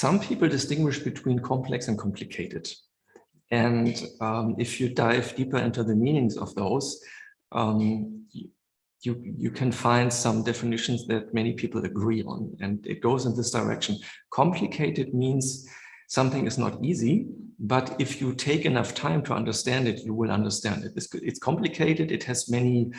Some people distinguish between complex and complicated. And if you dive deeper into the meanings of those, you can find some definitions that many people agree on, and it goes in this direction. Complicated means something is not easy, but if you take enough time to understand it, you will understand it. It's complicated, it has many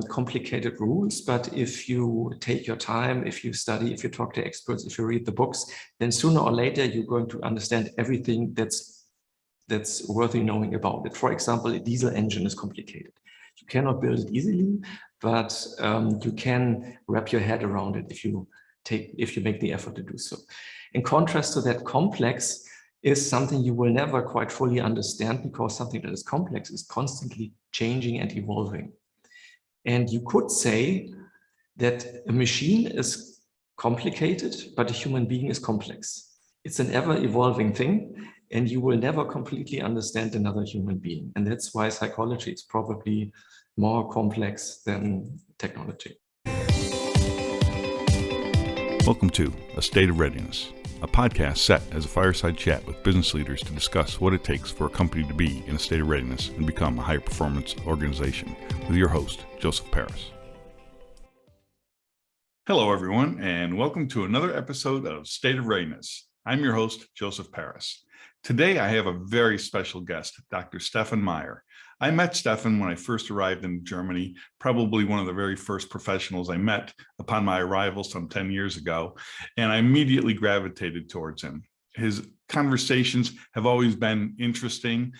complicated rules, but if you take your time, if you study, if you talk to experts, if you read the books, then sooner or later you're going to understand everything that's worthy knowing about it. For example, a diesel engine is complicated. You cannot build it easily, but you can wrap your head around it if you make the effort to do so. In contrast to that, complex is something you will never quite fully understand, because something that is complex is constantly changing and evolving. And you could say that a machine is complicated, but a human being is complex. It's an ever-evolving thing, and you will never completely understand another human being. And that's why psychology is probably more complex than technology. Welcome to A State of Readiness, a podcast set as a fireside chat with business leaders to discuss what it takes for a company to be in a state of readiness and become a high-performance organization, with your host, Joseph Paris. Hello, everyone, and welcome to another episode of State of Readiness. I'm your host, Joseph Paris. Today, I have a very special guest, Dr. Stephan Meyer. I met Stephan when I first arrived in Germany, probably one of the very first professionals I met upon my arrival some 10 years ago, and I immediately gravitated towards him. His conversations have always been interesting.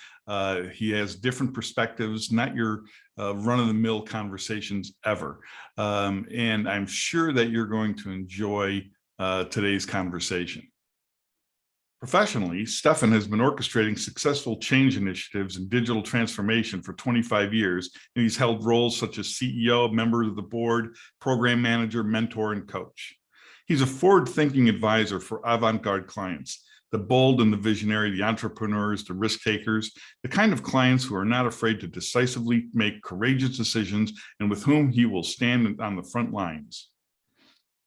He has different perspectives, not your run-of-the-mill conversations ever. And I'm sure that you're going to enjoy today's conversation. Professionally, Stephan has been orchestrating successful change initiatives and digital transformation for 25 years, and he's held roles such as CEO, member of the board, program manager, mentor, and coach. He's a forward-thinking advisor for avant-garde clients, the bold and the visionary, the entrepreneurs, the risk-takers, the kind of clients who are not afraid to decisively make courageous decisions and with whom he will stand on the front lines.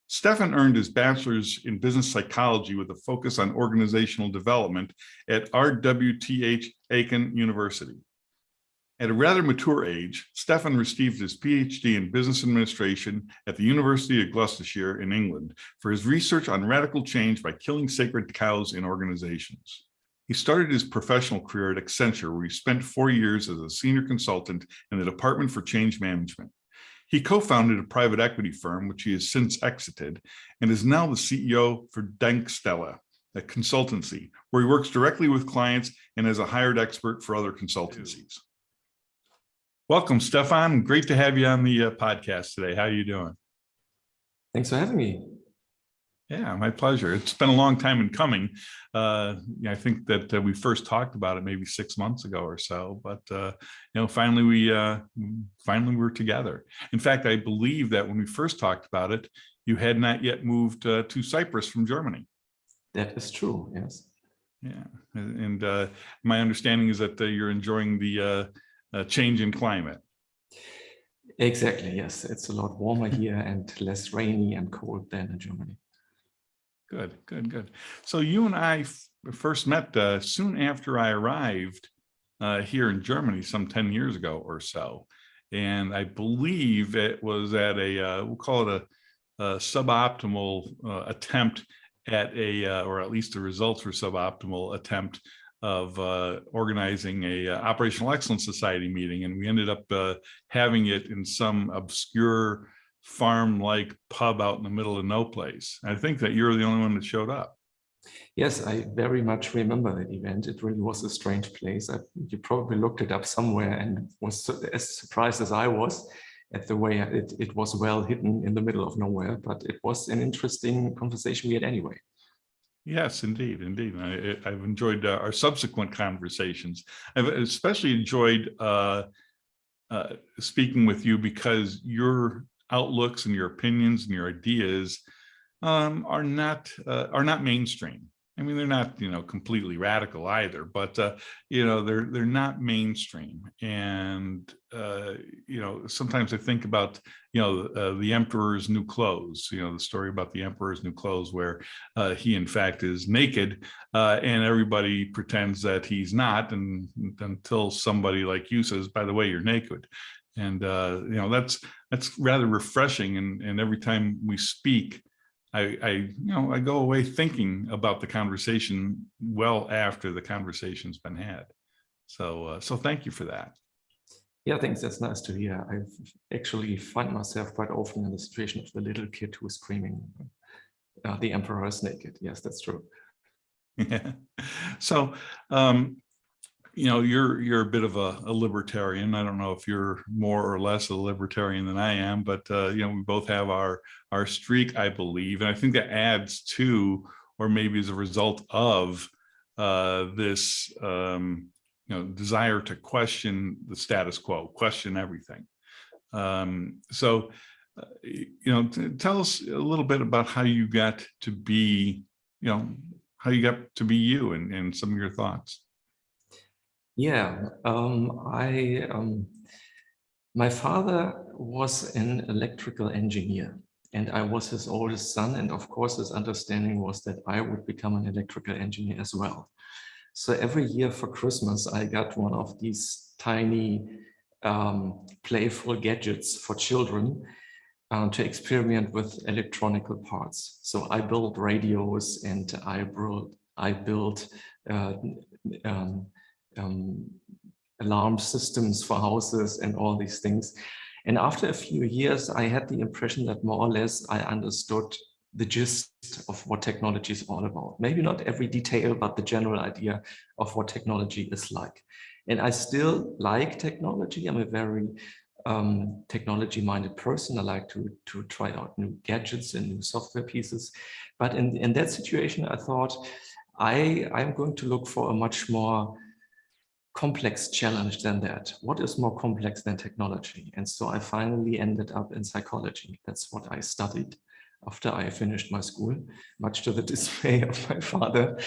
Stephan earned his bachelor's in business psychology with a focus on organizational development at RWTH Aachen University. At a rather mature age, Stephan received his PhD in business administration at the University of Gloucestershire in England for his research on radical change by killing sacred cows in organizations. He started his professional career at Accenture, where he spent 4 years as a senior consultant in the Department for Change Management. He co-founded a private equity firm, which he has since exited, and is now the CEO for Denkstelle, a consultancy, where he works directly with clients and as a hired expert for other consultancies. Welcome, Stephan. Great to have you on the podcast today. How are you doing? Thanks for having me. Yeah, my pleasure. It's been a long time in coming. I think that we first talked about it maybe 6 months ago or so, but finally we're together. In fact, I believe that when we first talked about it, you had not yet moved to Cyprus from Germany. That is true. Yes. Yeah, and my understanding is that you're enjoying the change in climate. Exactly. Yes, it's a lot warmer here and less rainy and cold than in Germany. Good. So you and I first met soon after I arrived here in Germany some 10 years ago or so. And I believe it was at we'll call it a suboptimal attempt at or at least the results were suboptimal attempt of organizing a Operational Excellence Society meeting. And we ended up having it in some obscure farm-like pub out in the middle of no place. I think that you're the only one that showed up. Yes, I very much remember that event. It really was a strange place. You probably looked it up somewhere and was as surprised as I was at the way it was well hidden in the middle of nowhere, but it was an interesting conversation we had anyway. Yes, indeed. I've enjoyed our subsequent conversations. I've especially enjoyed speaking with you because your outlooks and your opinions and your ideas are not mainstream. I mean, they're not, completely radical either, but, they're not mainstream. And, sometimes I think about, the Emperor's New Clothes, the story about the Emperor's New Clothes, where he in fact is naked, and everybody pretends that he's not, and until somebody like you says, by the way, you're naked. And, that's rather refreshing. And every time we speak, I go away thinking about the conversation well after the conversation's been had. So thank you for that. Yeah, thanks. That's nice to hear. I've actually find myself quite often in the situation of the little kid who is screaming, "The emperor is naked." Yes, that's true. Yeah. So, you're a bit of a libertarian. I don't know if you're more or less a libertarian than I am, but we both have our streak, I believe, and I think that adds to, or maybe as a result of, this desire to question the status quo, question everything. So, tell us a little bit about how you got to be, you and some of your thoughts. Yeah, my father was an electrical engineer, and I was his oldest son. And of course, his understanding was that I would become an electrical engineer as well. So every year for Christmas, I got one of these tiny playful gadgets for children to experiment with electronical parts. So I built radios, and I built alarm systems for houses and all these things. And after a few years, I had the impression that more or less I understood the gist of what technology is all about. Maybe not every detail, but the general idea of what technology is like. And I still like technology. I'm a very technology-minded person. I like to try out new gadgets and new software pieces. But in that situation, I thought I'm going to look for a much more complex challenge than that. What is more complex than technology? And so I finally ended up in psychology. That's what I studied after I finished my school, much to the dismay of my father.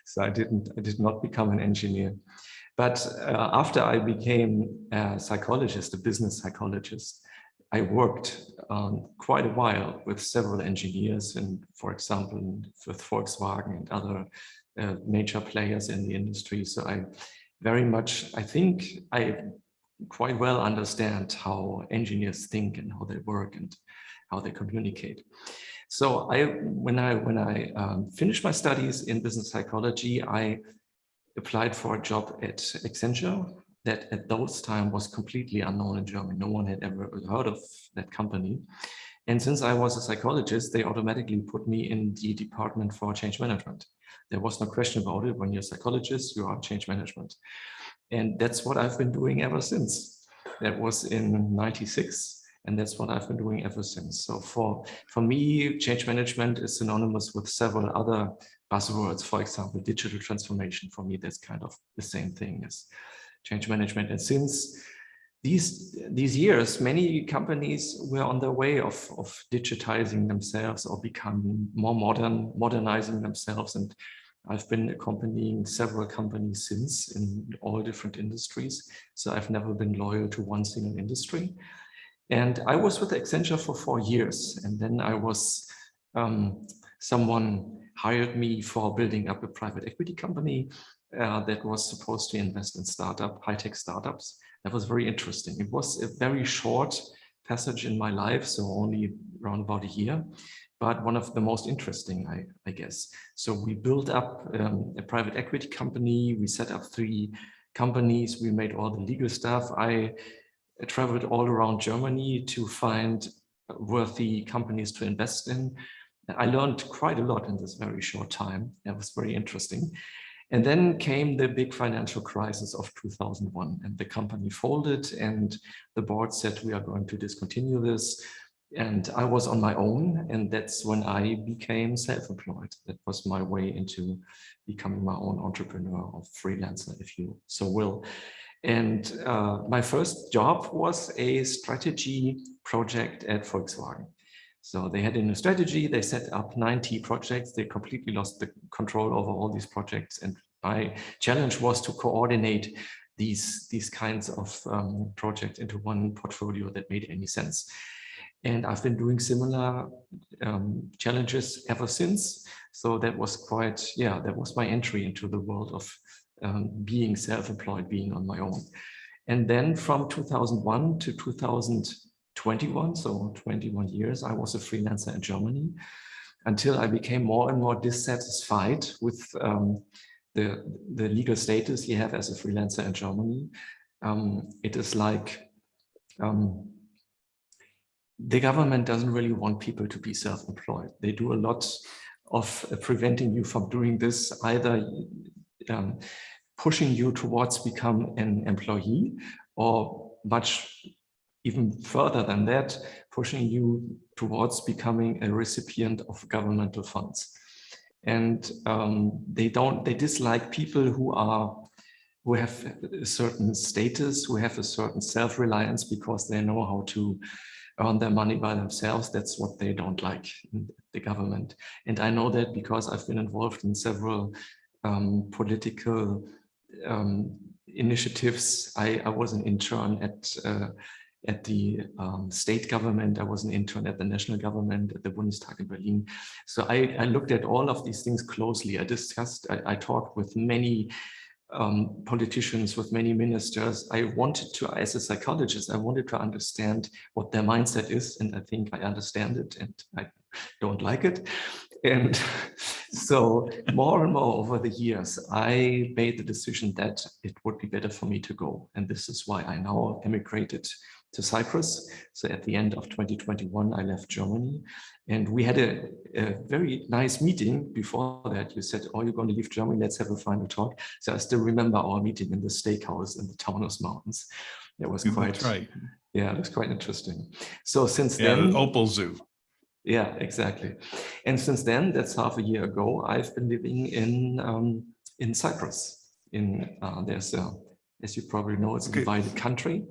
So I did not become an engineer. But after I became a psychologist, a business psychologist, I worked quite a while with several engineers, and for example, with Volkswagen and other major players in the industry. So I think I quite well understand how engineers think and how they work and how they communicate. So when I finished my studies in business psychology, I applied for a job at Accenture that at those time was completely unknown in Germany. No one had ever heard of that company. And since I was a psychologist, they automatically put me in the department for change management. There was no question about it. When you're a psychologist, you are change management. And that's what I've been doing ever since. That was in '96. And that's what I've been doing ever since. So for me, change management is synonymous with several other buzzwords. For example, digital transformation. For me, that's kind of the same thing as change management. And since these years, many companies were on their way of digitizing themselves or becoming more modernizing themselves. And I've been accompanying several companies since in all different industries. So I've never been loyal to one single industry. And I was with Accenture for 4 years. And then I was, someone hired me for building up a private equity company that was supposed to invest in high-tech startups. That was very interesting. It was a very short passage in my life, so only around about a year, but one of the most interesting, I guess. So we built up a private equity company. We set up 3 companies. We made all the legal stuff. I traveled all around Germany to find worthy companies to invest in. I learned quite a lot in this very short time. That was very interesting. And then came the big financial crisis of 2001, and the company folded, and the board said, we are going to discontinue this. And I was on my own, and that's when I became self-employed. That was my way into becoming my own entrepreneur or freelancer, if you so will. And my first job was a strategy project at Volkswagen. So they had a new strategy. They set up 90 projects. They completely lost the control over all these projects. And my challenge was to coordinate these kinds of projects into one portfolio that made any sense. And I've been doing similar challenges ever since. So that was quite, yeah, that was my entry into the world of being self-employed, being on my own. And then from 2001 to 2021, so 21 years, I was a freelancer in Germany until I became more and more dissatisfied with the legal status you have as a freelancer in Germany. It is like the government doesn't really want people to be self-employed. They do a lot of preventing you from doing this, either pushing you towards become an employee, or much even further than that, pushing you towards becoming a recipient of governmental funds. And they dislike people who have a certain status, who have a certain self-reliance because they know how to earn their money by themselves. That's what they don't like in the government. And I know that because I've been involved in several political initiatives. I was an intern at the state government. I was an intern at the national government, at the Bundestag in Berlin. So I looked at all of these things closely. I talked with many politicians, with many ministers. I wanted to, as a psychologist, I wanted to understand what their mindset is. And I think I understand it, and I don't like it. And so more and more over the years, I made the decision that it would be better for me to go. And this is why I now emigrated to Cyprus. So at the end of 2021, I left Germany, and we had a very nice meeting before that. You said, oh, you're going to leave Germany, let's have a final talk. So I still remember our meeting in the steakhouse in the Taunus Mountains. It was quite, that's right. Yeah, it was quite interesting. So since then, the Opal Zoo. Yeah, exactly. And since then, that's half a year ago, I've been living in Cyprus. There's as you probably know, it's a divided country.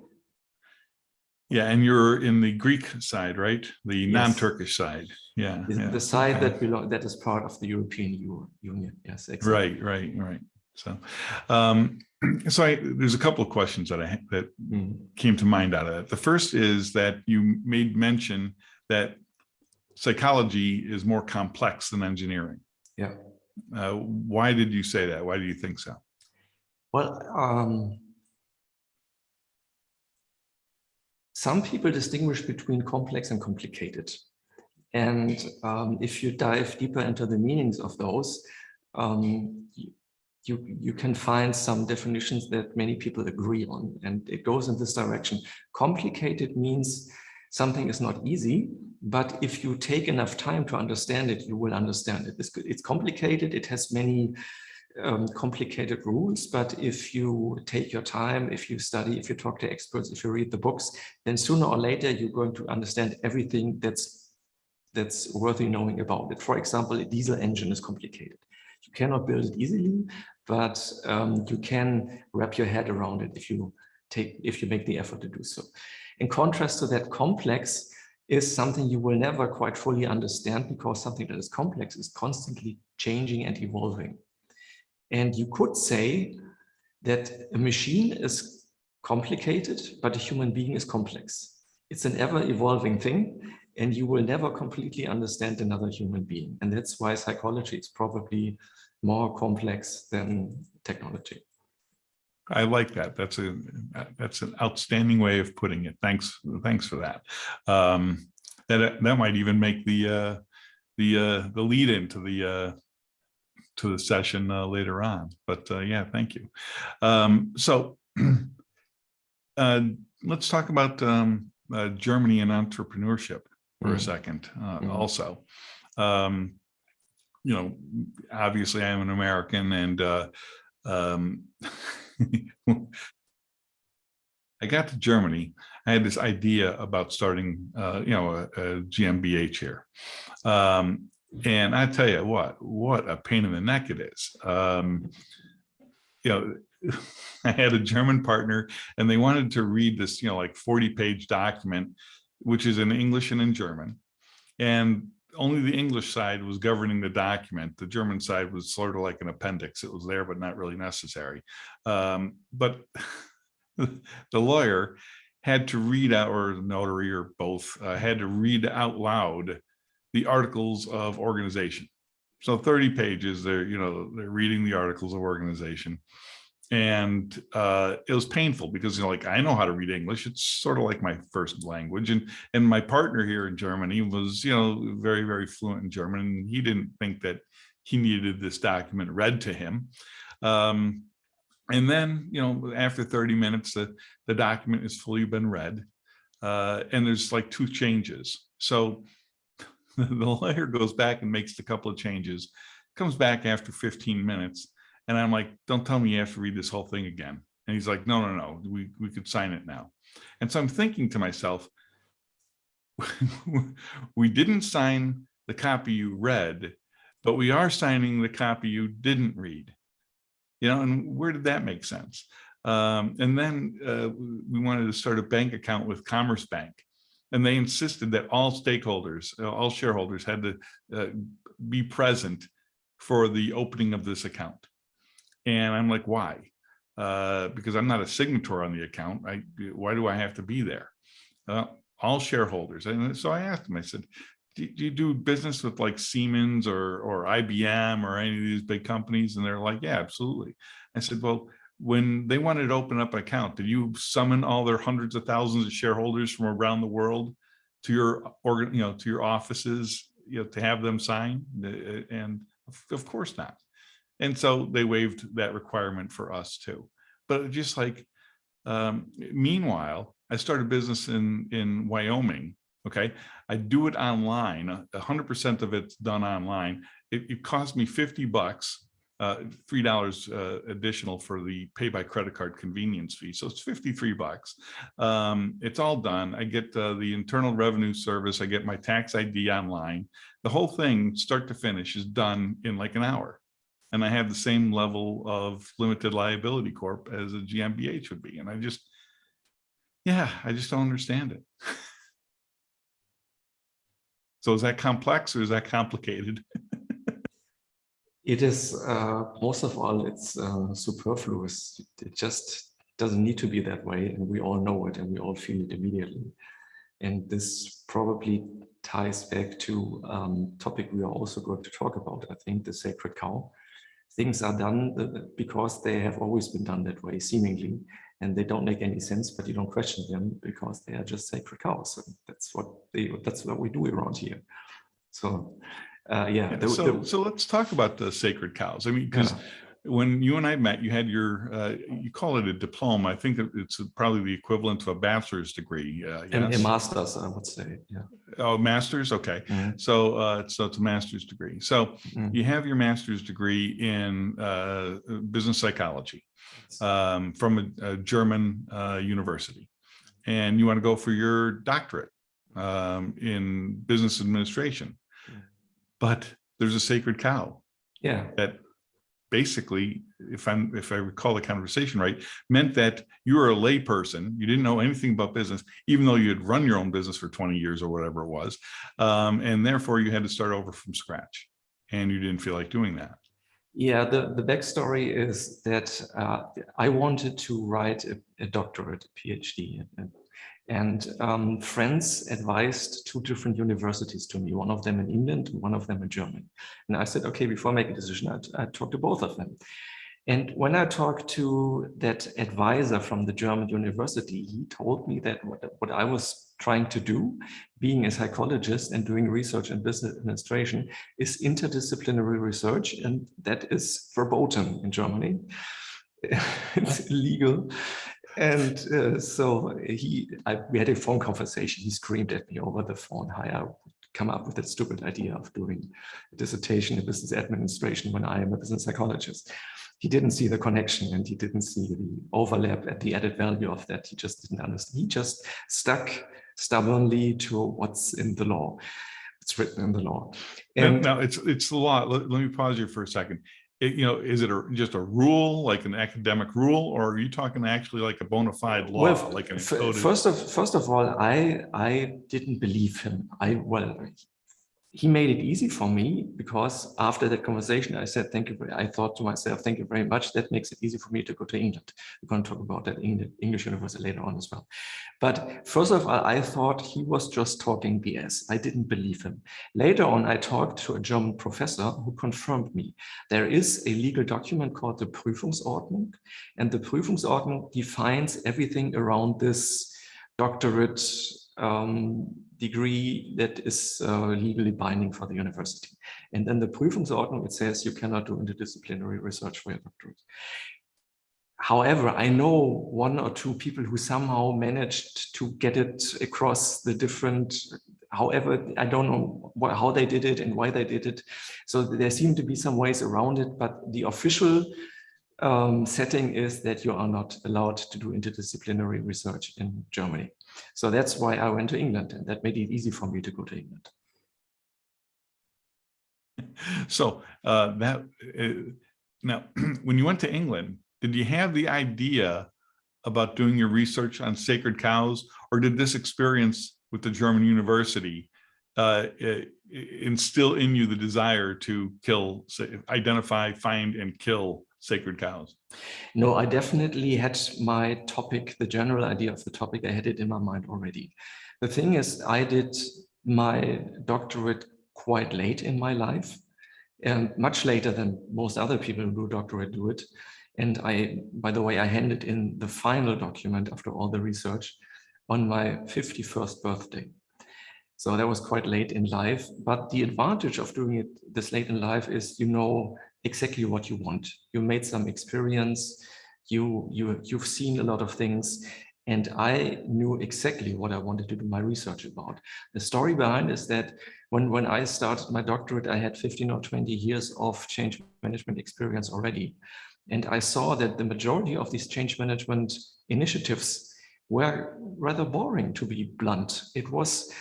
Yeah, and you're in the Greek side, right? The Yes. Non-Turkish side. Yeah, The side that is part of the European Union. Yes, exactly. Right. So, there's a couple of questions that came to mind out of that. The first is that you made mention that psychology is more complex than engineering. Yeah. Why did you say that? Why do you think so? Well, some people distinguish between complex and complicated. And if you dive deeper into the meanings of those, you can find some definitions that many people agree on, and it goes in this direction. Complicated means something is not easy, but if you take enough time to understand it, you will understand it. It's complicated, it has many complicated rules, but if you take your time, if you study, if you talk to experts, if you read the books, then sooner or later you're going to understand everything that's worthy knowing about it. For example, a diesel engine is complicated. You cannot build it easily, but you can wrap your head around it if you make the effort to do so. In contrast to that, complex is something you will never quite fully understand, because something that is complex is constantly changing and evolving. And you could say that a machine is complicated, but a human being is complex. It's an ever-evolving thing, and you will never completely understand another human being. And that's why psychology is probably more complex than technology. I like that. That's an outstanding way of putting it. Thanks for that. That might even make the lead into the session later on. But yeah, thank you. So let's talk about Germany and entrepreneurship for a second. Also, obviously I'm an American, and I got to Germany. I had this idea about starting, a GmbH here. And I tell you what a pain in the neck it is. I had a German partner, and they wanted to read this, like 40-page document, which is in English and in German. And only the English side was governing the document. The German side was sort of like an appendix. It was there, but not really necessary. But the lawyer had to read out, or the notary, or both, had to read out loud the articles of organization. So 30 pages, they're reading the articles of organization. And it was painful because, like, I know how to read English. It's sort of like my first language. And my partner here in Germany was, very, very fluent in German. And he didn't think that he needed this document read to him. And then, after 30 minutes, the document has fully been read. And there's like 2 changes. So the lawyer goes back and makes a couple of changes, comes back after 15 minutes. And I'm like, don't tell me you have to read this whole thing again. And he's like, no, we could sign it now. And so I'm thinking to myself, we didn't sign the copy you read, but we are signing the copy you didn't read. And where did that make sense? And then we wanted to start a bank account with Commerce Bank. And they insisted that all stakeholders, all shareholders had to be present for the opening of this account. And I'm like, why? Because I'm not a signator on the account. Why do I have to be there? All shareholders. And so I asked them, I said, do you do business with like Siemens or IBM or any of these big companies? And they're like, yeah, absolutely. I said, well, when they wanted to open up an account, did you summon all their hundreds of thousands of shareholders from around the world to your offices, to have them sign? And of course not. And so they waived that requirement for us too. But just like, meanwhile, I started business in Wyoming. Okay, I do it online. 100% of it's done online. It cost me $50, $3 additional for the pay by credit card convenience fee. So it's $53. It's all done. I get the Internal Revenue Service. I get my tax ID online. The whole thing, start to finish, is done in like an hour. And I have the same level of limited liability corp as a GmbH would be. And I just don't understand it. So is that complex or is that complicated? It is, most of all, it's superfluous. It just doesn't need to be that way. And we all know it and we all feel it immediately. And this probably ties back to topic we are also going to talk about, I think, the sacred cow. Things are done because they have always been done that way, seemingly, and they don't make any sense, but you don't question them because they are just sacred cows. And that's what we do around here. So, So let's talk about the sacred cows. I mean, because when you and I met, you had your, you call it a diploma. I think it's probably the equivalent to a bachelor's degree. Yes? A master's, I would say. Yeah. Oh, master's. Okay. Mm-hmm. So it's a master's degree. So you have your master's degree in business psychology from a German university, and you want to go for your doctorate in business administration. But there's a sacred cow. Yeah. That basically, if I recall the conversation right, meant that you were a lay person. You didn't know anything about business, even though you had run your own business for 20 years or whatever it was. And therefore you had to start over from scratch, and you didn't feel like doing that. Yeah, the backstory is that I wanted to write a doctorate, a PhD. And friends advised 2 different universities to me, one of them in England, one of them in Germany. And I said, okay, before I make a decision, I'd talk to both of them. And when I talked to that advisor from the German university, he told me that what I was trying to do, being a psychologist and doing research in business administration, is interdisciplinary research, and that is verboten in Germany. It's illegal. And so we had a phone conversation. He screamed at me over the phone how I would come up with that stupid idea of doing a dissertation in business administration when I am a business psychologist. He didn't see the connection, and he didn't see the overlap at the added value of that. He just didn't understand. He just stuck stubbornly to what's in the law. It's written in the law. And now it's the law. Let me pause you for a second. Is it just a rule, like an academic rule, or are you talking actually like a bona fide law? Well, like an first of all, I didn't believe him. he made it easy for me, because after that conversation, I said, thank you. I thought to myself, thank you very much. That makes it easy for me to go to England. We're going to talk about that in the English University later on as well. But first of all, I thought he was just talking BS. I didn't believe him. Later on, I talked to a German professor who confirmed me. There is a legal document called the Prüfungsordnung, and the Prüfungsordnung defines everything around this doctorate degree that is legally binding for the university. And then the Prüfungsordnung, it says you cannot do interdisciplinary research for your doctorate. However, I know one or two people who somehow managed to get it across the different, however, I don't know how they did it and why they did it. So there seem to be some ways around it, but the official setting is that you are not allowed to do interdisciplinary research in Germany. So that's why I went to England, and that made it easy for me to go to England. So now, when you went to England, did you have the idea about doing your research on sacred cows, or did this experience with the German university instill in you the desire to kill, identify, find, and kill sacred cows? No, I definitely had my topic, the general idea of the topic, I had it in my mind already. The thing is, I did my doctorate quite late in my life, and much later than most other people who do doctorate do it. And by the way, I handed in the final document after all the research on my 51st birthday. So that was quite late in life, but the advantage of doing it this late in life is you know exactly what you want. You made some experience, you've seen a lot of things, and I knew exactly what I wanted to do my research about. The story behind is that when I started my doctorate, I had 15 or 20 years of change management experience already. And I saw that the majority of these change management initiatives were rather boring, to be blunt. It was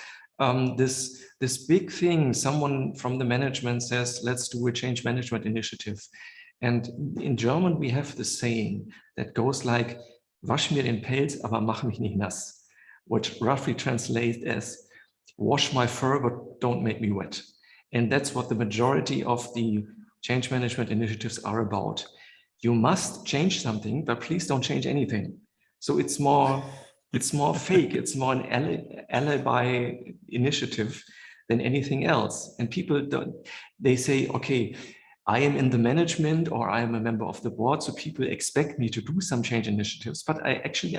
this big thing. Someone from the management says, let's do a change management initiative. And in German, we have the saying that goes like, wasch mir den Pelz, aber mach mich nicht nass, which roughly translates as, wash my fur, but don't make me wet. And that's what the majority of the change management initiatives are about. You must change something, but please don't change anything. So it's more fake. It's more an alibi initiative than anything else. And people they say, okay, I am in the management or I am a member of the board, so people expect me to do some change initiatives, but I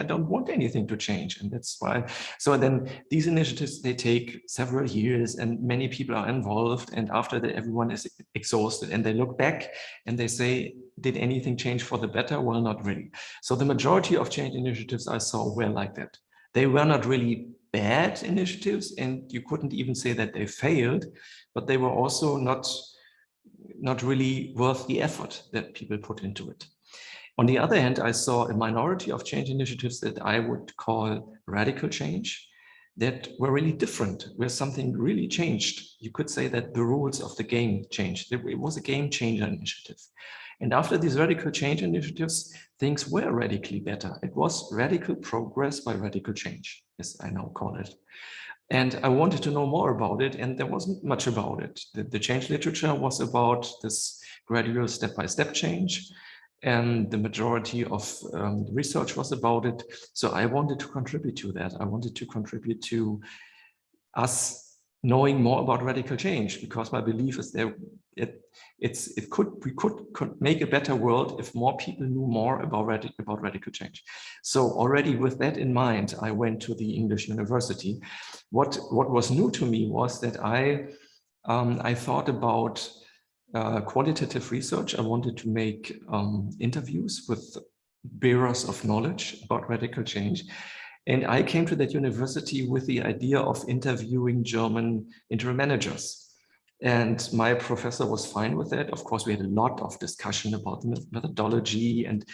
don't want anything to change. And that's why, so then these initiatives, they take several years and many people are involved. And after that, everyone is exhausted and they look back and they say, did anything change for the better? Well, not really. So the majority of change initiatives I saw were like that. They were not really bad initiatives, and you couldn't even say that they failed, but they were also not really worth the effort that people put into it. On the other hand, I saw a minority of change initiatives that I would call radical change that were really different, where something really changed. You could say that the rules of the game changed. It was a game changer initiative. And after these radical change initiatives, things were radically better. It was radical progress by radical change, as I now call it. And I wanted to know more about it, and there wasn't much about it. The change literature was about this gradual step-by-step change, and the majority of research was about it. So I wanted to contribute to that. I wanted to contribute to us knowing more about radical change, because my belief is that we could make a better world if more people knew more about radical change. So already with that in mind, I went to the English University. What was new to me was that I thought about qualitative research. I wanted to make interviews with bearers of knowledge about radical change. And I came to that university with the idea of interviewing German interim managers. And my professor was fine with that. Of course, we had a lot of discussion about methodology and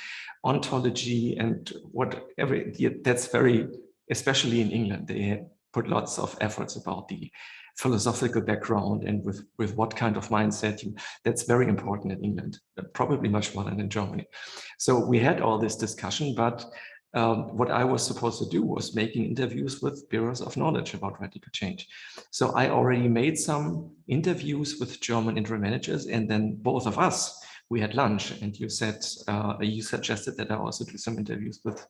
ontology and whatever. That's very, especially in England, they put lots of efforts about the philosophical background and with what kind of mindset that's very important in England, probably much more than in Germany. So we had all this discussion, but what I was supposed to do was making interviews with bearers of knowledge about radical change. So I already made some interviews with German interim managers, and then both of us, we had lunch, and you suggested that I also do some interviews with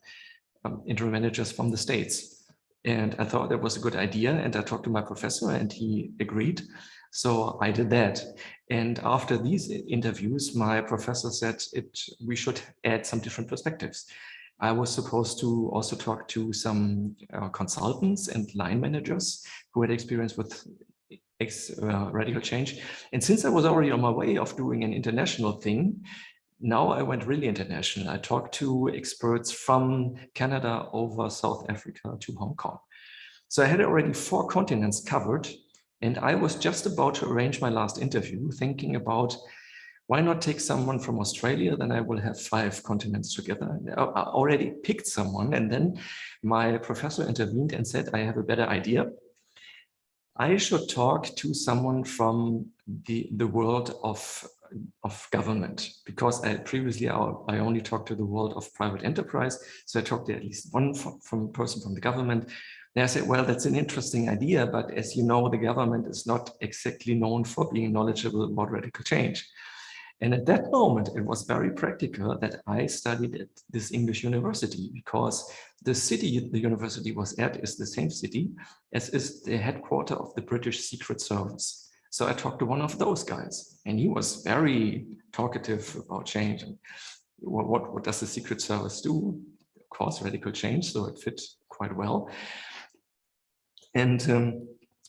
interim managers from the States. And I thought that was a good idea, and I talked to my professor and he agreed. So I did that. And after these interviews, my professor said we should add some different perspectives. I was supposed to also talk to some consultants and line managers who had experience with radical change. And since I was already on my way of doing an international thing, now I went really international. I talked to experts from Canada over South Africa to Hong Kong. So I had already 4 continents covered, and I was just about to arrange my last interview, thinking about why not take someone from Australia? Then I will have 5 continents together. I already picked someone, and then my professor intervened and said, I have a better idea. I should talk to someone from the world of government, because previously I only talked to the world of private enterprise. So I talked to at least one person from the government. And I said, well, that's an interesting idea, but as you know, the government is not exactly known for being knowledgeable about radical change. And at that moment, it was very practical that I studied at this English university, because the city the university was at is the same city as is the headquarters of the British Secret Service. So I talked to one of those guys, and he was very talkative about change. And what does the Secret Service do? Of course, radical change, so it fit quite well. And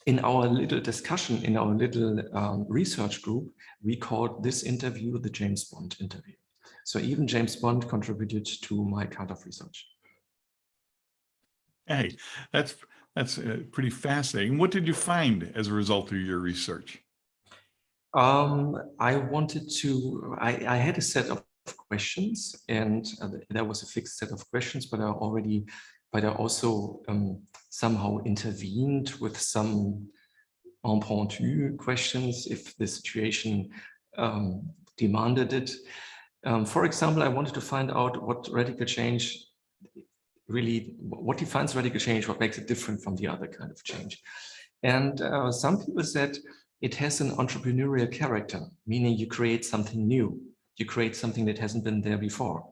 in our little discussion, in our little research group, we called this interview the James Bond interview. So even James Bond contributed to my kind of research. Hey, that's pretty fascinating. What did you find as a result of your research? I had a set of questions, and there was a fixed set of questions, but I also somehow intervened with some impromptu questions if the situation demanded it. For example, I wanted to find out what radical change what defines radical change, what makes it different from the other kind of change. And some people said it has an entrepreneurial character, meaning you create something new, you create something that hasn't been there before.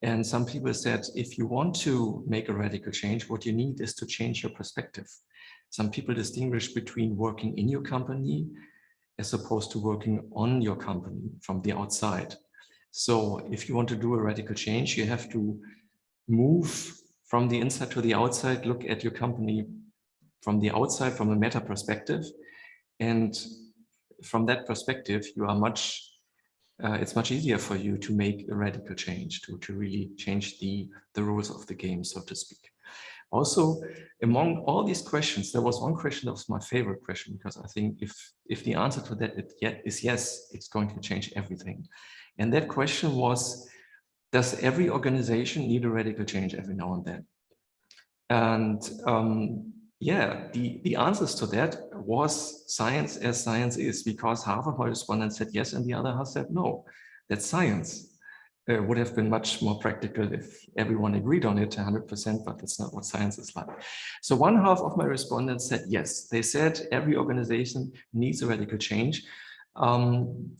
And some people said, if you want to make a radical change, what you need is to change your perspective. Some people distinguish between working in your company as opposed to working on your company from the outside. So if you want to do a radical change, you have to move from the inside to the outside, look at your company from the outside, from a meta perspective. And from that perspective, you are it's much easier for you to make a radical change, to really change the rules of the game, so to speak. Also, among all these questions, there was one question that was my favorite question, because I think if the answer to that is yes, it's going to change everything. And that question was, does every organization need a radical change every now and then? And yeah, the answers to that was science as science is, because half of my respondents said yes and the other half said no. That's science. It would have been much more practical if everyone agreed on it 100%, but that's not what science is like. So one half of my respondents said yes. They said every organization needs a radical change.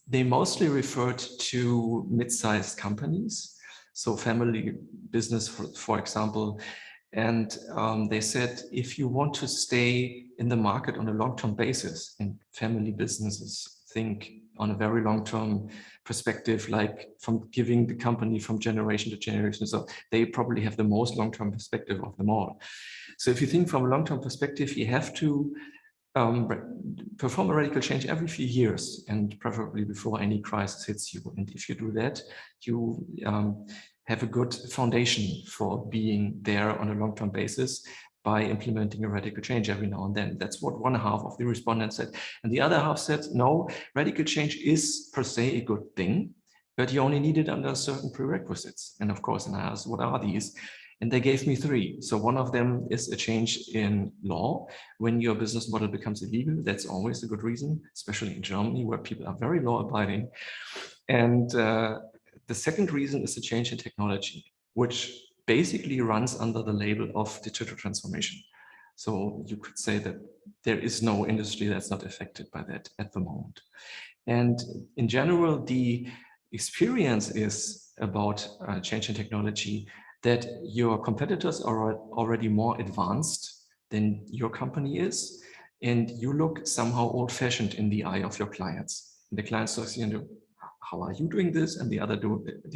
They mostly referred to mid-sized companies, so family business, for example. And they said, if you want to stay in the market on a long-term basis, and family businesses think on a very long-term perspective, like from giving the company from generation to generation. So they probably have the most long-term perspective of them all. So if you think from a long-term perspective, you have to perform a radical change every few years, and preferably before any crisis hits you. And if you do that, you have a good foundation for being there on a long-term basis by implementing a radical change every now and then. That's what one half of the respondents said. And the other half said, no, radical change is per se a good thing, but you only need it under certain prerequisites. And of course, and I asked, what are these? And they gave me 3. So one of them is a change in law. When your business model becomes illegal, that's always a good reason, especially in Germany, where people are very law-abiding. And the second reason is a change in technology, which basically runs under the label of digital transformation. So you could say that there is no industry that's not affected by that at the moment. And in general, the experience is about change in technology that your competitors are already more advanced than your company is, and you look somehow old-fashioned in the eye of your clients. And the clients are saying, how are you doing this? And the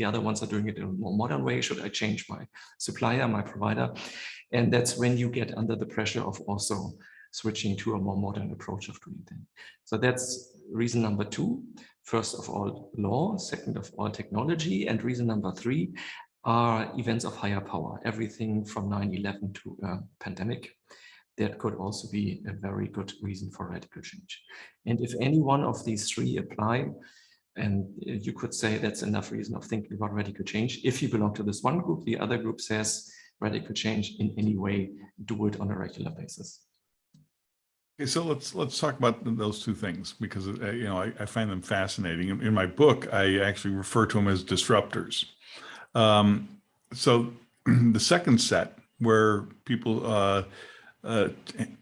other ones are doing it in a more modern way. Should I change my supplier, my provider? And that's when you get under the pressure of also switching to a more modern approach of doing things. So that's reason number 2. First of all, law. Second of all, technology. And reason number 3 are events of higher power. Everything from 9/11 to pandemic. That could also be a very good reason for radical change. And if any one of these 3 apply, and you could say that's enough reason of thinking about radical change. If you belong to this one group, the other group says radical change in any way, do it on a regular basis. Okay, so let's talk about those 2 things, because I find them fascinating. In my book, I actually refer to them as disruptors. So the second set, where people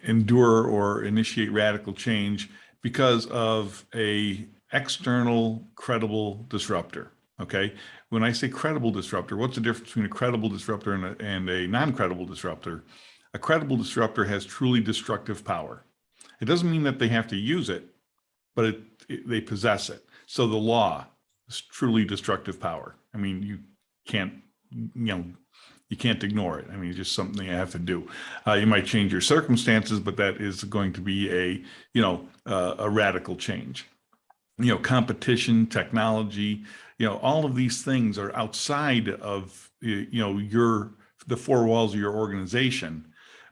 endure or initiate radical change because of a external credible disruptor. Okay, when I say credible disruptor, what's the difference between a credible disruptor and a non-credible disruptor? A credible disruptor has truly destructive power. It doesn't mean that they have to use it, but they possess it. So the law is truly destructive power. I mean, you can't ignore it. I mean, it's just something you have to do. You might change your circumstances, but that is going to be a radical change. Competition, technology, all of these things are outside of the 4 walls of your organization,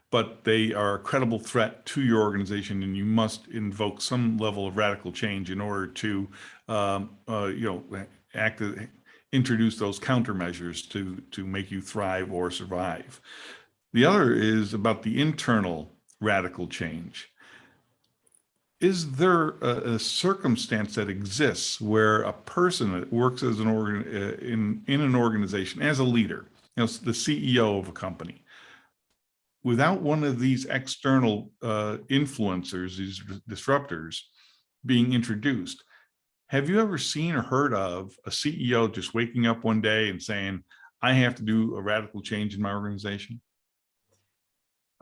but they are a credible threat to your organization, and you must invoke some level of radical change in order to introduce those countermeasures to make you thrive or survive. The other is about the internal radical change. Is there a circumstance that exists where a person that works as in an organization as a leader, the CEO of a company, without one of these external influencers, these disruptors, being introduced? Have you ever seen or heard of a CEO just waking up one day and saying, I have to do a radical change in my organization?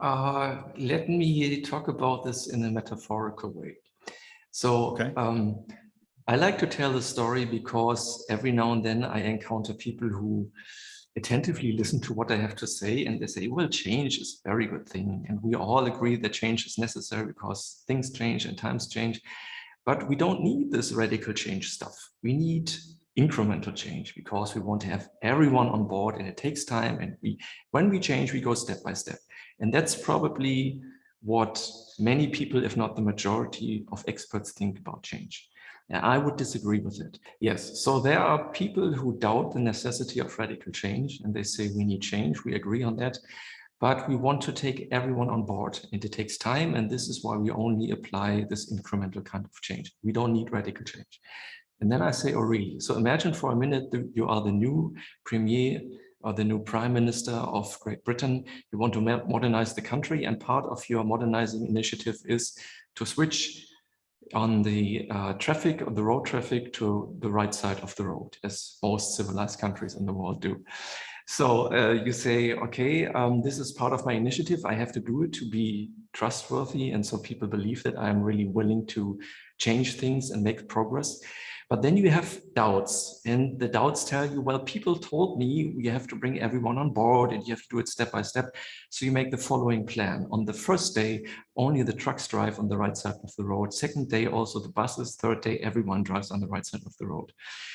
Let me talk about this in a metaphorical way. So okay. I like to tell the story because every now and then I encounter people who attentively listen to what I have to say, and they say, well, change is a very good thing. And we all agree that change is necessary because things change and times change. But we don't need this radical change stuff. We need incremental change because we want to have everyone on board, and it takes time. And when we change, we go step by step. And that's probably what many people, if not the majority of experts, think about change. And I would disagree with it. Yes, so there are people who doubt the necessity of radical change, and they say we need change. We agree on that. But we want to take everyone on board, and it takes time. And this is why we only apply this incremental kind of change. We don't need radical change. And then I say, oh, really? So imagine for a minute that you are the new premier or the new prime minister of Great Britain. You want to modernize the country, and part of your modernizing initiative is to switch on the traffic, on the road traffic, to the right side of the road, as most civilized countries in the world do. So you say, okay, this is part of my initiative. I have to do it to be trustworthy, and so people believe that I'm really willing to change things and make progress. But then you have doubts, and the doubts tell you, well, people told me you have to bring everyone on board and you have to do it step by step. So you make the following plan. On the first day, only the trucks drive on the right side of the road. Second day, also the buses. Third day, everyone drives on the right side of the road.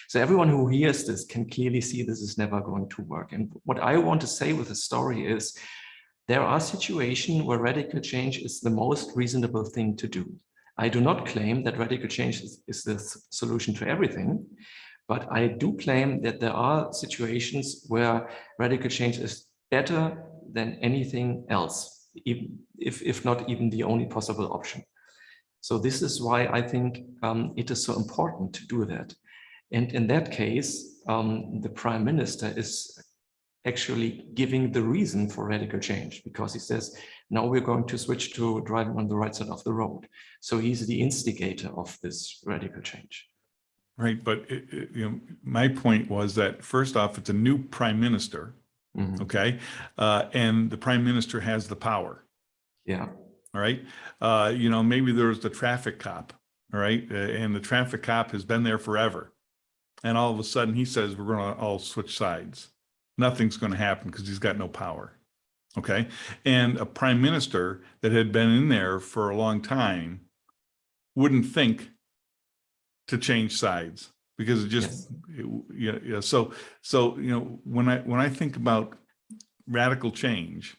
So everyone who hears this can clearly see this is never going to work. And what I want to say with the story is there are situations where radical change is the most reasonable thing to do. I do not claim that radical change is the solution to everything, but I do claim that there are situations where radical change is better than anything else, even if not even the only possible option. So this is why I think it is so important to do that. And in that case, the prime minister is actually giving the reason for radical change, because he says, now we're going to switch to driving on the right side of the road. So he's the instigator of this radical change. Right, but my point was that first off, it's a new prime minister, okay, and the prime minister has the power. Yeah. All right, maybe there's the traffic cop, all right, and the traffic cop has been there forever, and all of a sudden he says we're going to all switch sides. Nothing's going to happen because he's got no power. Okay, and a prime minister that had been in there for a long time wouldn't think to change sides, because it just, so when I think about radical change,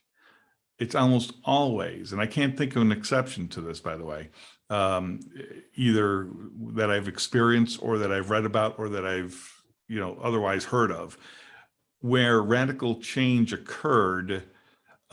it's almost always, and I can't think of an exception to this, by the way, either that I've experienced or that I've read about or that I've otherwise heard of, where radical change occurred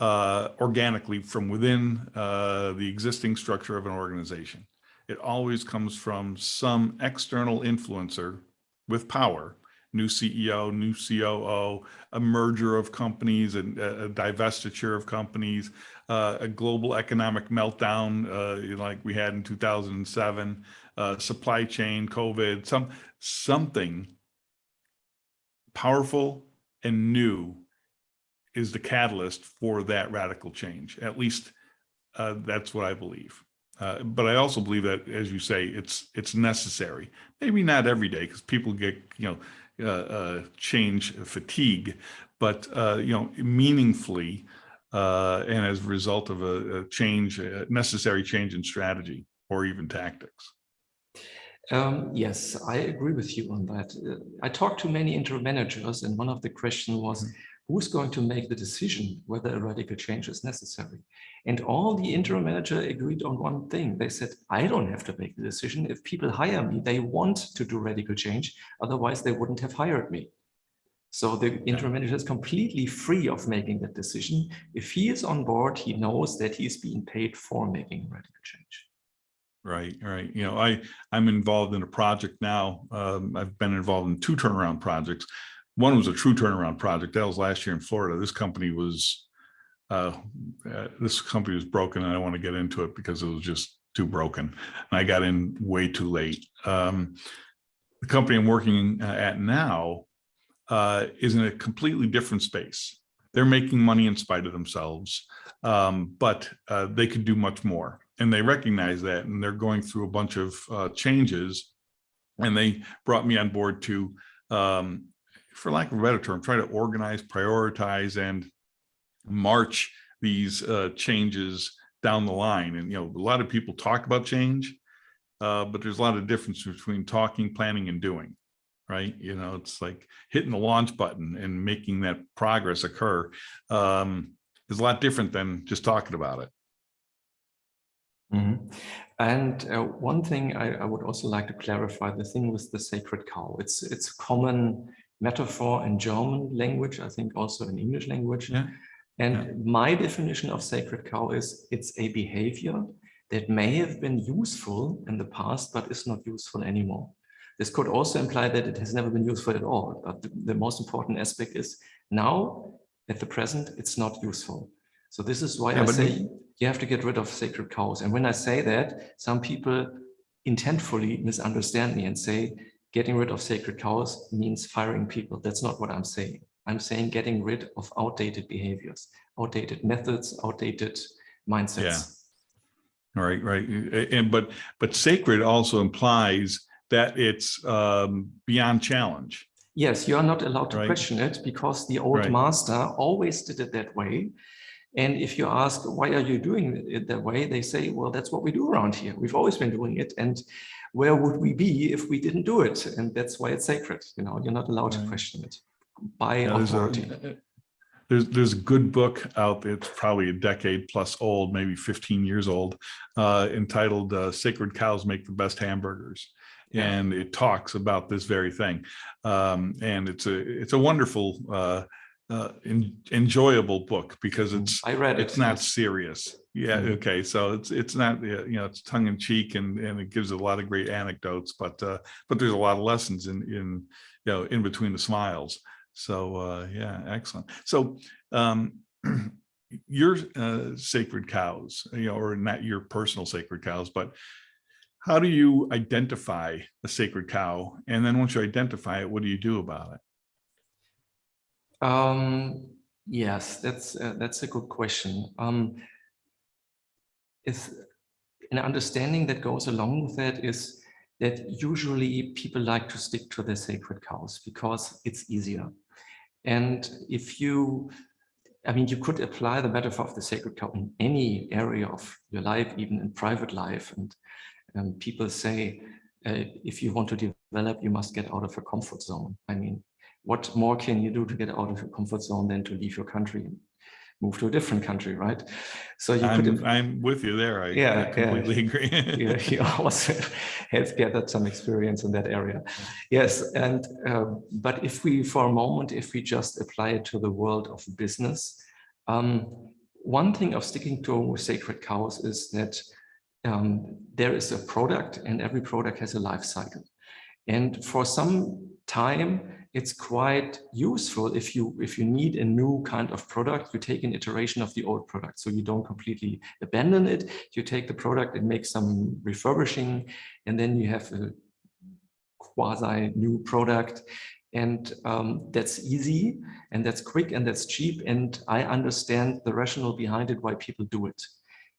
organically from within the existing structure of an organization. It always comes from some external influencer with power, new CEO, new COO, a merger of companies, and a divestiture of companies, a global economic meltdown like we had in 2007, supply chain, COVID, something powerful and new is the catalyst for that radical change. At least that's what I believe. But I also believe that, as you say, it's necessary. Maybe not every day, because people get change fatigue, but meaningfully, and as a result of a change, necessary change in strategy or even tactics. Yes, I agree with you on that. I talked to many interim managers, and one of the questions was, who's going to make the decision whether a radical change is necessary? And all the interim manager agreed on one thing. They said, I don't have to make the decision. If people hire me, they want to do radical change. Otherwise, they wouldn't have hired me. So the interim manager is completely free of making that decision. If he is on board, he knows that he's being paid for making radical change. Right. I'm involved in a project now. I've been involved in 2 turnaround projects. One was a true turnaround project. That was last year in Florida. This company was broken, and I don't want to get into it because it was just too broken. And I got in way too late. The company I'm working at now is in a completely different space. They're making money in spite of themselves, but they could do much more. And they recognize that, and they're going through a bunch of changes. And they brought me on board to, for lack of a better term, try to organize, prioritize, and march these changes down the line. And, a lot of people talk about change, but there's a lot of difference between talking, planning, and doing, right? It's like hitting the launch button and making that progress occur is a lot different than just talking about it. And one thing I would also like to clarify, the thing with the sacred cow. It's a common metaphor in German language, I think also in English language. My definition of sacred cow is it's a behavior that may have been useful in the past, but is not useful anymore. This could also imply that it has never been useful at all. But the most important aspect is now, at the present, it's not useful. So this is why I say you have to get rid of sacred cows. And when I say that, some people intentfully misunderstand me and say getting rid of sacred cows means firing people. That's not what I'm saying. I'm saying getting rid of outdated behaviors, outdated methods, outdated mindsets. Yeah. Right. And but sacred also implies that it's beyond challenge. Yes, you are not allowed to question it, because the old master always did it that way. And if you ask, why are you doing it that way? They say, well, that's what we do around here. We've always been doing it. And where would we be if we didn't do it? And that's why it's sacred. You're not allowed to question it by authority. There's a good book out there. It's probably a decade plus old, maybe 15 years old, entitled Sacred Cows Make the Best Hamburgers. Yeah. And it talks about this very thing. And it's a wonderful, enjoyable book, because I read it. It's not serious. Yeah. Okay. So it's not, it's tongue in cheek, and it gives a lot of great anecdotes, but there's a lot of lessons in between the smiles. So yeah, excellent. So your sacred cows, or not your personal sacred cows, but how do you identify a sacred cow? And then once you identify it, what do you do about it? Yes, that's a good question. Is an understanding that goes along with that is that usually people like to stick to their sacred cows because it's easier. And if you, I mean, you could apply the metaphor of the sacred cow in any area of your life, even in private life. And people say, if you want to develop, you must get out of your comfort zone. I mean, what more can you do to get out of your comfort zone than to leave your country and move to a different country, right? So you I'm with you there. I completely agree. You also have gathered some experience in that area. Yes, and but if we, for a moment, if we just apply it to the world of business, one thing of sticking to sacred cows is that there is a product, and every product has a life cycle. And for some time, it's quite useful if you need a new kind of product, you take an iteration of the old product. So you don't completely abandon it. You take the product and make some refurbishing, and then you have a quasi new product. And that's easy, and that's quick, and that's cheap. And I understand the rationale behind it, why people do it.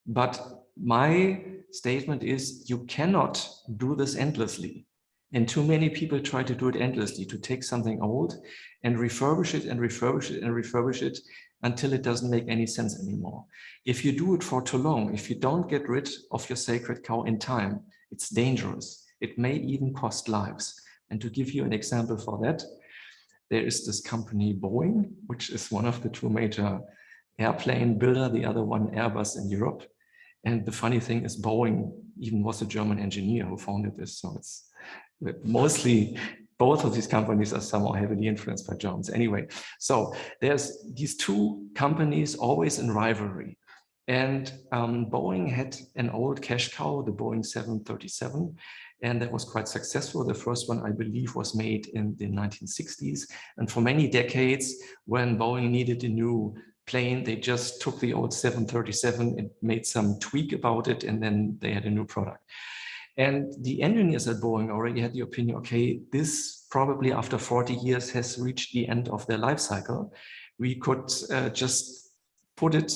But my statement is you cannot do this endlessly. And too many people try to do it endlessly, to take something old and refurbish it and refurbish it and refurbish it until it doesn't make any sense anymore. If you do it for too long, if you don't get rid of your sacred cow in time, it's dangerous. It may even cost lives. And to give you an example for that, there is this company Boeing, which is one of the two major airplane builder, the other one Airbus in Europe. And the funny thing is Boeing even was a German engineer who founded this. So it's mostly both of these companies are somehow heavily influenced by Germans. Anyway, so there's these two companies always in rivalry. And Boeing had an old cash cow, the Boeing 737, and that was quite successful. The first one, I believe, was made in the 1960s. And for many decades, when Boeing needed a new plane, they just took the old 737 and made some tweak about it, and then they had a new product. And the engineers at Boeing already had the opinion, okay, this probably after 40 years has reached the end of their life cycle. We could just put it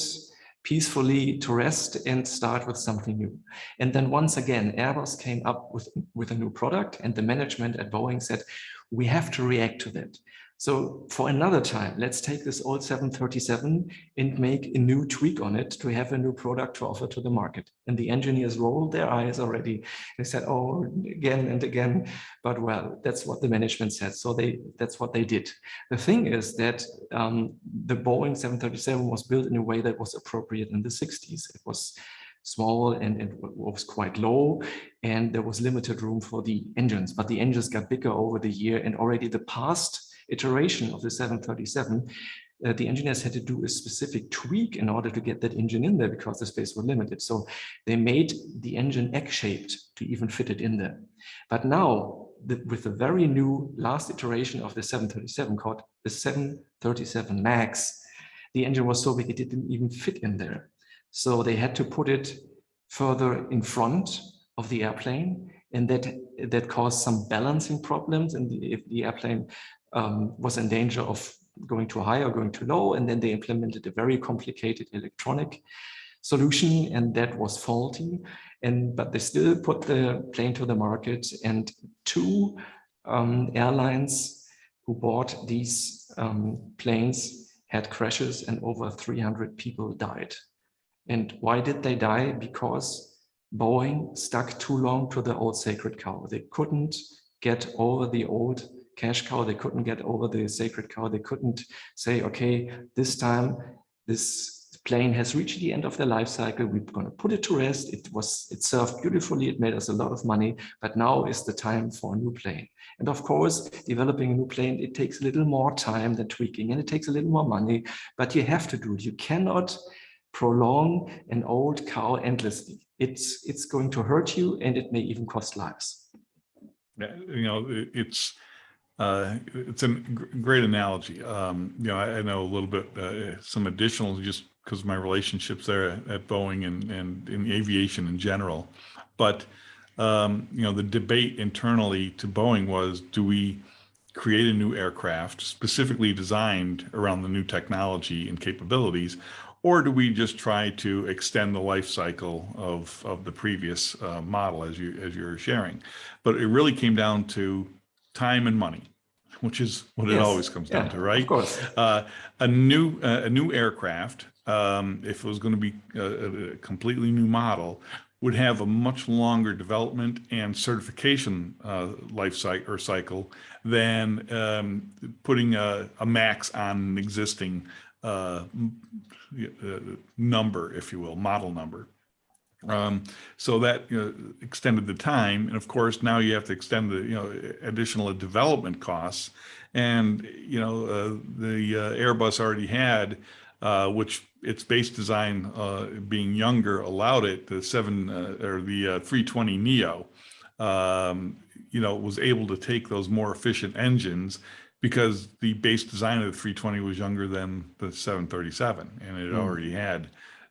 peacefully to rest and start with something new. And then once again, Airbus came up with a new product, and the management at Boeing said, we have to react to that. So for another time, let's take this old 737 and make a new tweak on it to have a new product to offer to the market. And the engineers rolled their eyes already. They said, oh, again and again, but well, that's what the management said. So that's what they did. The thing is that the Boeing 737 was built in a way that was appropriate in the 60s. It was small and it was quite low, and there was limited room for the engines, but the engines got bigger over the year, and already the past iteration of the 737, the engineers had to do a specific tweak in order to get that engine in there because the space was limited. So they made the engine egg-shaped to even fit it in there. But now, with the very new last iteration of the 737 called the 737 MAX, the engine was so big it didn't even fit in there. So they had to put it further in front of the airplane, and that caused some balancing problems. And if the airplane was in danger of going too high or going too low, and then they implemented a very complicated electronic solution, and that was faulty. But they still put the plane to the market, and two airlines who bought these planes had crashes, and over 300 people died. And why did they die? Because Boeing stuck too long to the old sacred cow. They couldn't get over the old cash cow. They couldn't get over the sacred cow. They couldn't say, okay, this time this plane has reached the end of their life cycle. We're going to put it to rest. It served beautifully. It made us a lot of money, but now is the time for a new plane. And of course, developing a new plane, it takes a little more time than tweaking, and it takes a little more money, but you have to do it. You cannot prolong an old cow endlessly. It's going to hurt you, and it may even cost lives. It's It's a great analogy. I know a little bit, some additional, just because of my relationships there at Boeing and in aviation in general. But, the debate internally to Boeing was, do we create a new aircraft specifically designed around the new technology and capabilities, or do we just try to extend the life cycle of the previous model, as you're sharing? But it really came down to time and money, which is what it always comes down to, right? Of course. A new aircraft, if it was going to be a completely new model, would have a much longer development and certification life cycle than putting a max on an existing number, if you will, model number. So that extended the time, and of course now you have to extend the additional development costs, and the Airbus already had, which its base design being younger allowed it, the 320neo was able to take those more efficient engines, because the base design of the 320 was younger than the 737, and it already had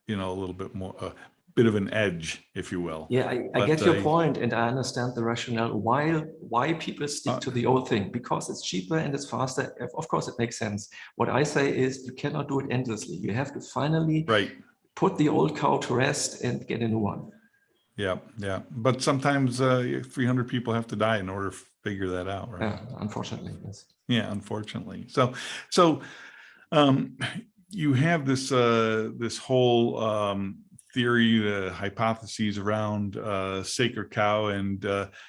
a little bit more bit of an edge, if you will. Yeah, I get your point, and I understand the rationale why people stick to the old thing, because it's cheaper and it's faster. Of course, it makes sense. What I say is you cannot do it endlessly. You have to finally put the old cow to rest and get a new one. Yeah. But sometimes 300 people have to die in order to figure that out, right? Unfortunately, yes. Yeah, unfortunately. So you have this whole theory, the hypotheses around sacred cow, and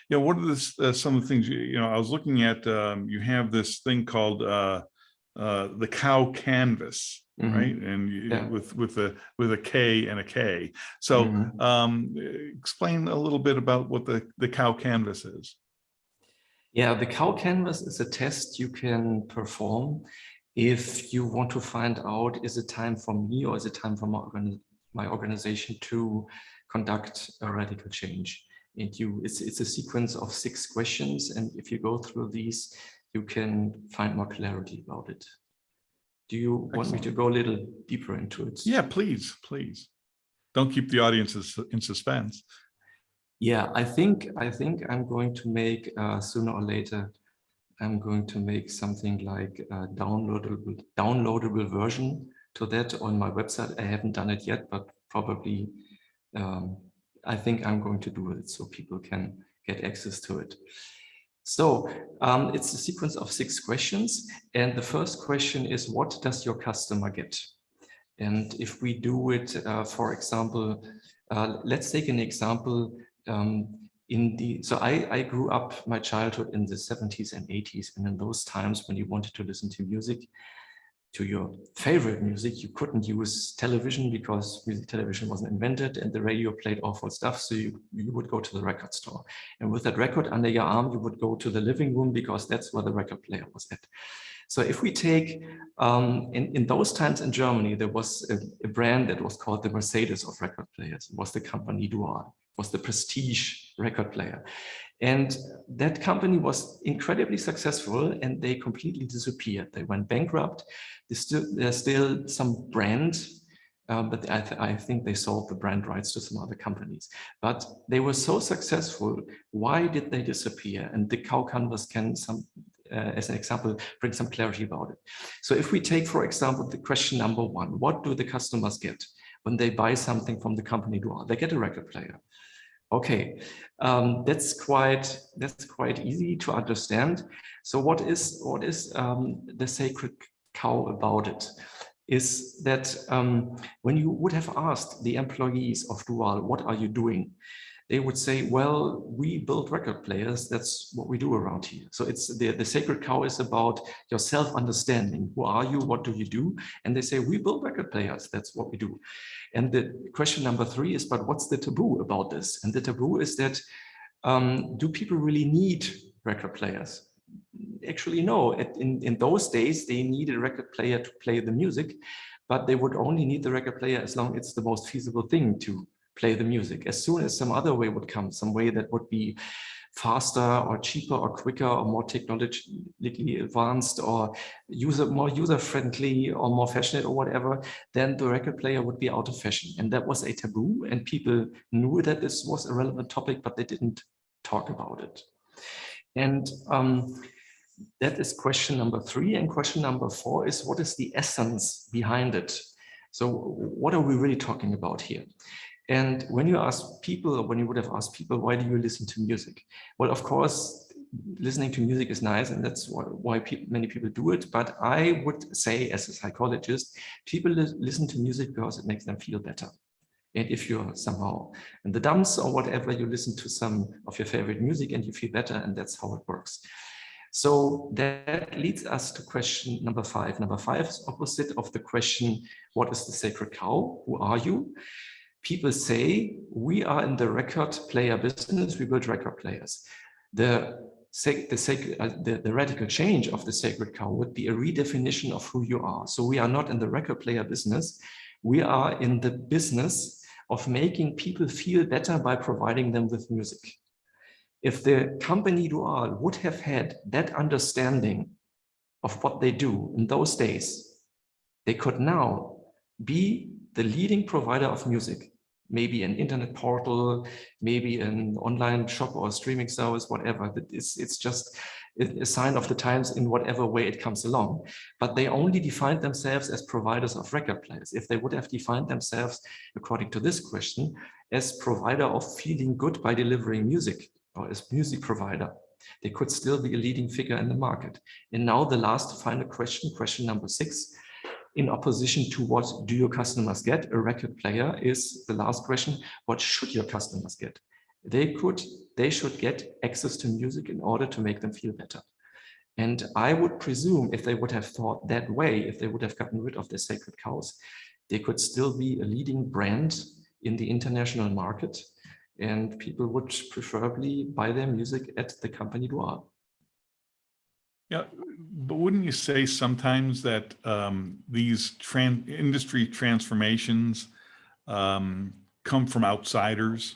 what are some of the things I was looking at? You have this thing called the cow canvas, right? And with a K and a K. So explain a little bit about what the cow canvas is. Yeah, the cow canvas is a test you can perform if you want to find out, is it time for me or is it time for my organization to conduct a radical change? And it's a sequence of 6 questions, and if you go through these, you can find more clarity about it. Do you want me to go a little deeper into it? Yeah, please. Don't keep the audience in suspense. Yeah, I think I'm going to make sooner or later, I'm going to make something like a downloadable version to that on my website. I haven't done it yet, but probably I think I'm going to do it so people can get access to it. So it's a sequence of 6 questions. And the first question is, what does your customer get? And if we do it, for example, let's take an example. So I grew up my childhood in the 70s and 80s. And in those times when you wanted to listen to music, to your favorite music, you couldn't use television because television wasn't invented and the radio played awful stuff. So you would go to the record store. And with that record under your arm, you would go to the living room because that's where the record player was at. So if we take, in those times in Germany, there was a brand that was called the Mercedes of record players. It was the company Dual, was the prestige record player. And that company was incredibly successful and they completely disappeared. They went bankrupt. There's still some brand, but I think they sold the brand rights to some other companies. But they were so successful, why did they disappear? And the cow canvas can, as an example, bring some clarity about it. So if we take, for example, the question number 1, what do the customers get when they buy something from the company Dual? They get a record player. Okay, that's quite easy to understand. So what is the sacred cow about it? Is that when you would have asked the employees of Dual, what are you doing? They would say, well, we build record players. That's what we do around here. So it's the sacred cow is about your self-understanding. Who are you? What do you do? And they say, we build record players. That's what we do. And the question number 3 is, but what's the taboo about this? And the taboo is that, do people really need record players? Actually, no. In those days, they needed a record player to play the music, but they would only need the record player as long as it's the most feasible thing to play the music. As soon as some other way would come, some way that would be faster or cheaper or quicker or more technologically advanced or more user-friendly or more fashionable or whatever, then the record player would be out of fashion. And that was a taboo, and people knew that this was a relevant topic, but they didn't talk about it. And that is question number 3. And question number 4 is, what is the essence behind it? So what are we really talking about here? And when you ask people, or when you would have asked people, why do you listen to music? Well, of course, listening to music is nice, and that's why many people do it. But I would say, as a psychologist, people listen to music because it makes them feel better. And if you're somehow in the dumps or whatever, you listen to some of your favorite music and you feel better, and that's how it works. So that leads us to question number 5. Number 5 is opposite of the question, what is the sacred cow? Who are you? People say, we are in the record player business, we build record players. The radical change of the sacred cow would be a redefinition of who you are. So we are not in the record player business, we are in the business of making people feel better by providing them with music. If the company Dual would have had that understanding of what they do in those days, they could now be the leading provider of music, maybe an internet portal, maybe an online shop or streaming service, whatever. It's just a sign of the times in whatever way it comes along. But they only defined themselves as providers of record players. If they would have defined themselves, according to this question, as provider of feeling good by delivering music, or as music provider, they could still be a leading figure in the market. And now the last final question, question number 6, in opposition to what do your customers get, a record player is the last question, what should your customers get? They should get access to music in order to make them feel better. And I would presume if they would have thought that way, if they would have gotten rid of their sacred cows, they could still be a leading brand in the international market, and people would preferably buy their music at the company Dual. Yeah, but wouldn't you say sometimes that these industry transformations come from outsiders?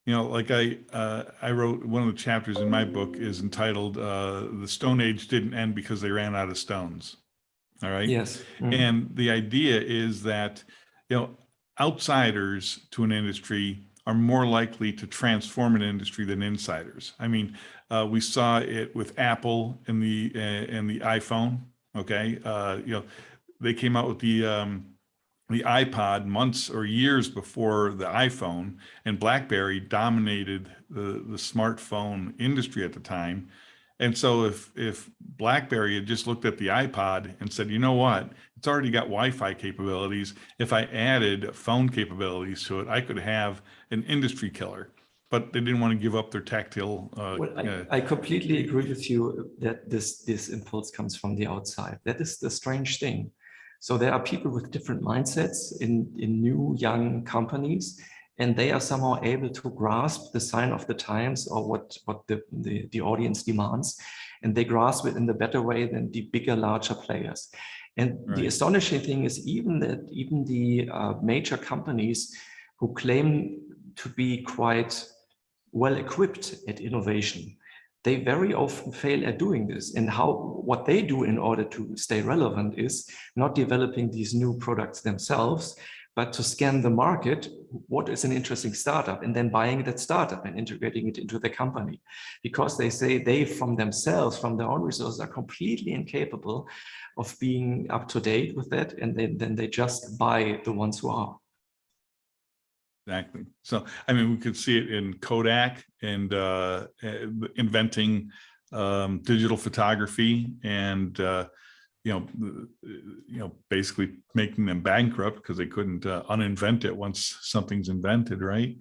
You know, like I wrote, one of the chapters in my book is entitled "The Stone Age Didn't End Because They Ran Out of Stones." All right. Yes. Mm-hmm. And the idea is that, you know, outsiders to an industry are more likely to transform an industry than insiders. I mean, we saw it with Apple and the iPhone. Okay, you know, they came out with the iPod months or years before the iPhone, and BlackBerry dominated the smartphone industry at the time. And so if BlackBerry had just looked at the iPod and said, you know what, it's already got Wi-Fi capabilities. If I added phone capabilities to it, I could have an industry killer. But they didn't want to give up their tactile. I completely agree with you that this impulse comes from the outside. That is the strange thing. So there are people with different mindsets in new young companies, and they are somehow able to grasp the sign of the times or what the audience demands, and they grasp it in the better way than the bigger, larger players. And right. The astonishing thing is even the major companies who claim to be quite well equipped at innovation, they very often fail at doing this. And what they do in order to stay relevant is not developing these new products themselves, but to scan the market, what is an interesting startup, and then buying that startup and integrating it into the company. Because they say they from themselves, from their own resources, are completely incapable of being up to date with that, and then they just buy the ones who are. Exactly. So, I mean, we could see it in Kodak and inventing digital photography and you know, basically making them bankrupt because they couldn't uninvent it once something's invented, right?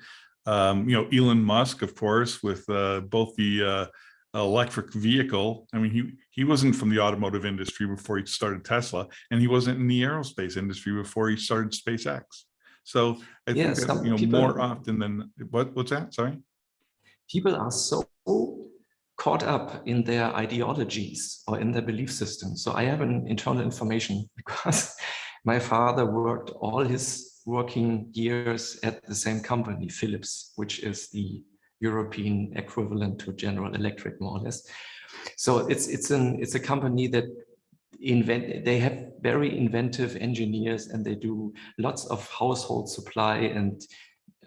You know, Elon Musk, of course, with both the electric vehicle. I mean, he wasn't from the automotive industry before he started Tesla, and he wasn't in the aerospace industry before he started SpaceX. So I think that, you know, people, more often than what's that? Sorry. People are so caught up in their ideologies or in their belief system. So I have an internal information because my father worked all his working years at the same company, Philips, which is the European equivalent to General Electric, more or less. So it's a company that they have very inventive engineers, and they do lots of household supply and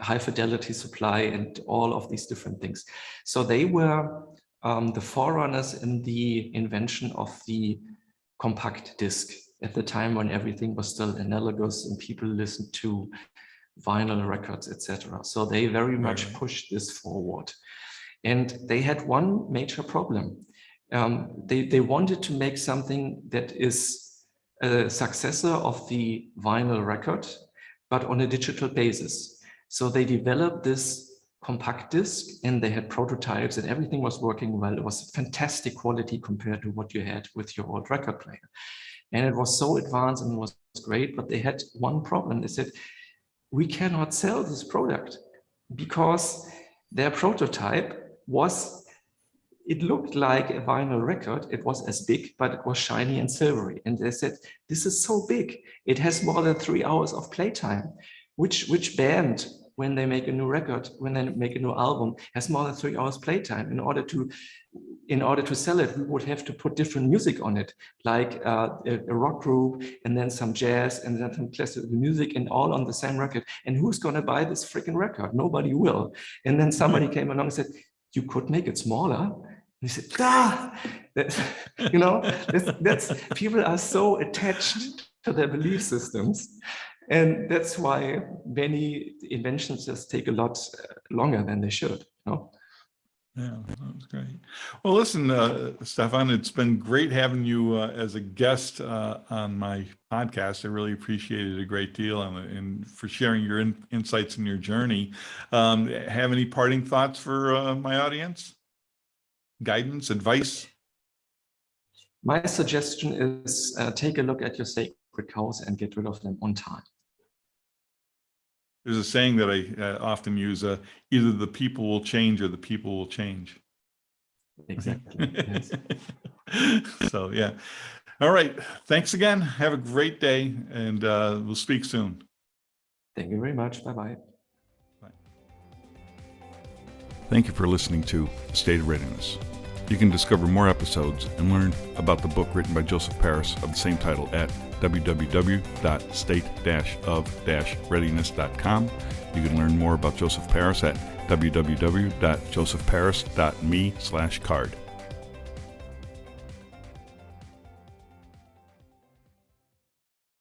high fidelity supply and all of these different things. So they were the forerunners in the invention of the compact disc at the time when everything was still analogous and people listened to vinyl records, etc. So they very much pushed this forward. And they had one major problem. They wanted to make something that is a successor of the vinyl record, but on a digital basis. So they developed this compact disc, and they had prototypes, and everything was working well. It was fantastic quality compared to what you had with your old record player. And it was so advanced and it was great, but they had one problem. They said, we cannot sell this product because their prototype was, it looked like a vinyl record. It was as big, but it was shiny and silvery. And they said, this is so big. It has more than 3 hours of playtime. Which band, when they make a new record, when they make a new album, has more than 3 hours playtime? In order to sell it, we would have to put different music on it, like a rock group, and then some jazz, and then some classical music, and all on the same record. And who's going to buy this freaking record? Nobody will. And then somebody came along and said, you could make it smaller. And he said, that's people are so attached to their belief systems. And that's why many inventions just take a lot longer than they should. Yeah, that was great. Well, listen, Stephan, it's been great having you as a guest on my podcast. I really appreciate it a great deal, and for sharing your insights and your journey. Have any parting thoughts for my audience? Guidance, advice? My suggestion is take a look at your sacred cows and get rid of them on time. There's a saying that I often use, either the people will change or the people will change. Exactly. Yes. So, yeah. All right. Thanks again. Have a great day, and we'll speak soon. Thank you very much. Bye-bye. Bye. Thank you for listening to State of Readiness. You can discover more episodes and learn about the book written by Joseph Paris of the same title at www.state-of-readiness.com. You can learn more about Joseph Paris at www.josephparis.me/card.